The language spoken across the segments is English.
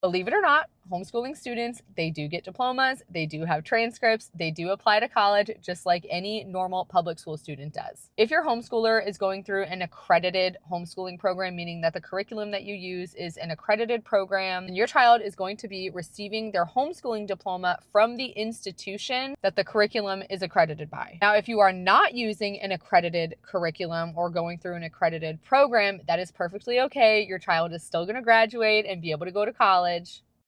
Believe it or not, homeschooling students, they do get diplomas, they do have transcripts, they do apply to college just like any normal public school student does. If your homeschooler is going through an accredited homeschooling program, meaning that the curriculum that you use is an accredited program, then your child is going to be receiving their homeschooling diploma from the institution that the curriculum is accredited by. Now, if you are not using an accredited curriculum or going through an accredited program, that is perfectly okay. Your child is still going to graduate and be able to go to college.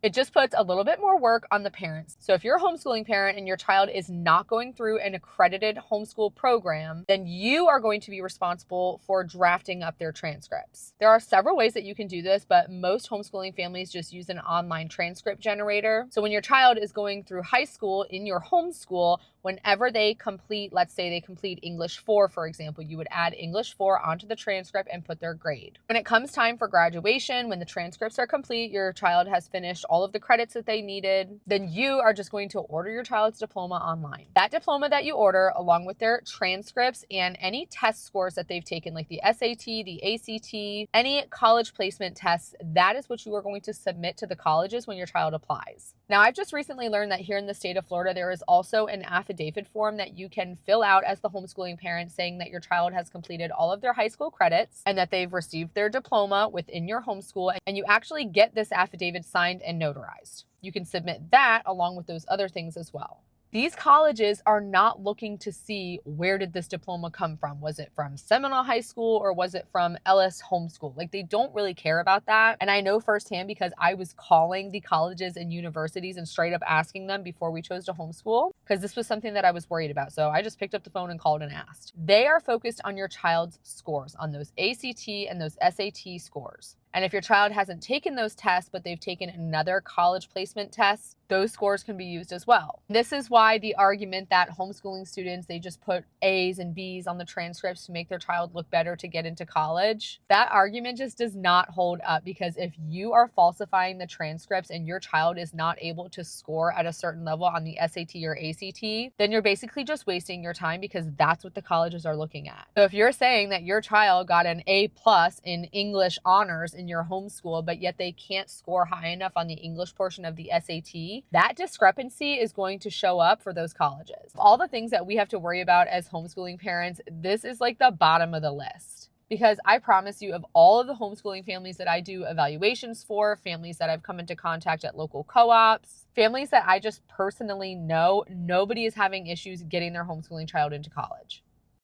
It just puts a little bit more work on the parents. So if you're a homeschooling parent and your child is not going through an accredited homeschool program, then you are going to be responsible for drafting up their transcripts. There are several ways that you can do this, but most homeschooling families just use an online transcript generator. So when your child is going through high school in your homeschool, whenever they complete, let's say they complete English 4, for example, you would add English 4 onto the transcript and put their grade. When it comes time for graduation, when the transcripts are complete, your child has finished all of the credits that they needed, then you are just going to order your child's diploma online. That diploma that you order, along with their transcripts and any test scores that they've taken, like the SAT, the ACT, any college placement tests, that is what you are going to submit to the colleges when your child applies. Now, I've just recently learned that here in the state of Florida, there is also an affidavit form that you can fill out as the homeschooling parent saying that your child has completed all of their high school credits and that they've received their diploma within your homeschool, and you actually get this affidavit signed and notarized. You can submit that along with those other things as well. These colleges are not looking to see where did this diploma come from. Was it from Seminole High School or was it from Ellis Homeschool? Like, they don't really care about that. And I know firsthand because I was calling the colleges and universities and straight up asking them before we chose to homeschool, because this was something that I was worried about. So I just picked up the phone and called and asked. They are focused on your child's scores, on those ACT and those SAT scores. And if your child hasn't taken those tests, but they've taken another college placement test, those scores can be used as well. This is why the argument that homeschooling students, they just put A's and B's on the transcripts to make their child look better to get into college, that argument just does not hold up, because if you are falsifying the transcripts and your child is not able to score at a certain level on the SAT or ACT, then you're basically just wasting your time, because that's what the colleges are looking at. So if you're saying that your child got an A+ in English honors in your homeschool, but yet they can't score high enough on the English portion of the SAT, that discrepancy is going to show up for those colleges. All the things that we have to worry about as homeschooling parents, this is like the bottom of the list. Because I promise you, of all of the homeschooling families that I do evaluations for, families that I've come into contact at local co-ops, families that I just personally know, nobody is having issues getting their homeschooling child into college.